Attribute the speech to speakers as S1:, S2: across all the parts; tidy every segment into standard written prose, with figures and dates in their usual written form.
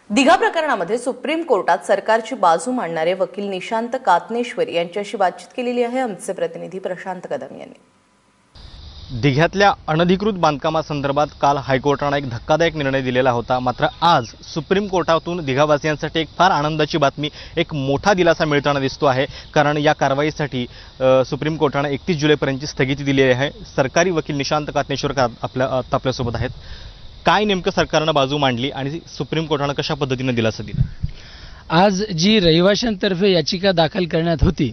S1: दिघा प्रकरणामध्ये सुप्रीम कोर्टात सरकारची बाजू मांडणारे वकील निशांत कातनेश्वर यांच्याशी बातचीत केलेली आहे आमचे प्रतिनिधी प्रशांत कदम यांनी।
S2: दिघ्यातल्या अनधिकृत बांधकामासंदर्भात काल हायकोर्टाने एक धक्कादायक निर्णय दिलेला होता। मात्र आज सुप्रीम कोर्टातून दिघावासियांसाठी एक फार आनंदाची बातमी, एक मोठा दिलासा मिळताना दिसतो आहे। कारण या कारवाईसाठी सुप्रीम कोर्टाने 31 जुलैपर्यंतची स्थगिती दिली आहे। सरकारी वकील निशांत कातनेश्वर आपल्यासोबत आहेत। काय नेमकं सरकारने बाजू मांडली आणि सुप्रीम कोर्टाने कशा पद्धतीने दिलासा दिला?
S3: आज जी रहिवाशांतर्फे याचिका दाखल करण्यात होती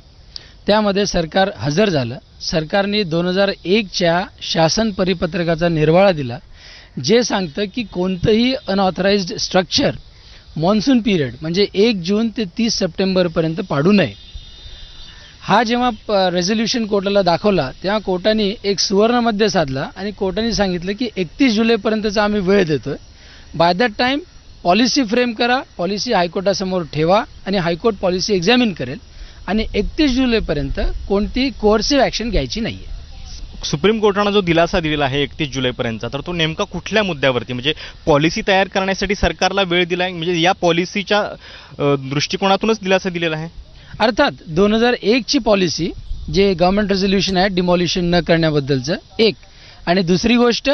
S3: त्यामध्ये सरकार हजर झालं। सरकारने 2001च्या शासन परिपत्रकाचा निर्वाळा दिला, जे सांगतं की कोणतंही अनऑथराइज्ड स्ट्रक्चर मॉन्सून पिरियड म्हणजे 1 जून ते 30 सप्टेंबरपर्यंत पाडू नये। हा जेव्हा रेझोल्यूशन कोर्टाला दाखवला तेव्हा कोर्टाने एक सुवर्णमध्य साधला आणि कोर्टाने सांगितलं की 31 जुलैपर्यंतचा आम्ही वेळ देतोय। By that time policy frame करा, पॉलिसी हायकोर्टासमोर ठेवा आणि हायकोर्ट पॉलिसी एक्झामिन करेल आणि 31 जुलैपर्यंत कोणती कोर्सिव्ह ॲक्शन घ्यायची नाहीये।
S2: सुप्रीम कोर्टाने जो दिलासा दिलेला आहे 31 जुलैपर्यंतचा, तर तो नेमका कुठल्या मुद्द्यावरती, म्हणजे पॉलिसी तयार करण्यासाठी सरकारला वेळ दिला आहे, म्हणजे या पॉलिसीच्या दृष्टिकोनातूनच दिलासा दिलेला आहे?
S3: अर्थात 2001 ची पॉलिसी जे गव्हर्नमेंट रेझोल्यूशन आहे डिमॉलिशन न करण्याबद्दलचं एक, आणि दुसरी गोष्ट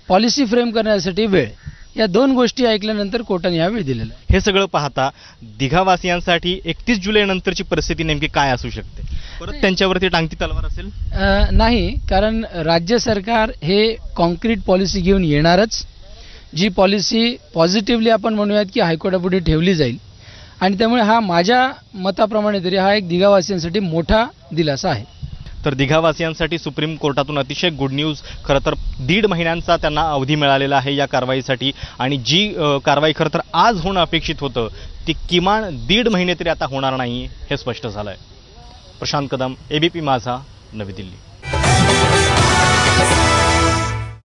S3: पॉलिसी फ्रेम करण्यासाठी वेळ, या दोन गोष्टी ऐकल्यानंतर कोर्टाने या वेळ दिलेला आहे।
S2: हे सगळं पाहता दिघावासियांसाठी 31 जुलै नंतरची परिस्थिती नेमकी काय असू शकते? परत त्यांच्यावरती टांगती तलवार असेल?
S3: नाही, कारण राज्य सरकार हे कॉन्क्रीट पॉलिसी घेऊन येणारच, जी पॉलिसी पॉझिटिव्हली आपण म्हणूयात की हायकोर्टापुढे ठेवली जाईल। आणि त्यामुळे हा माझ्या मताप्रमाणे तरी हा एक दिघावासियांसाठी मोठा दिलासा आहे।
S2: तर दिघावासियांसाठी सुप्रीम कोर्टातून अतिशय गुड न्यूज। खरं तर 1.5 महिन्यांचा त्यांना अवधी मिळालेला आहे या कारवाईसाठी, आणि जी कारवाई खरं तर आज होणं अपेक्षित होतं ती किमान 1.5 महिने तरी आता होणार नाही हे स्पष्ट झालं आहे। प्रशांत कदम, ABP माझा, नवी दिल्ली।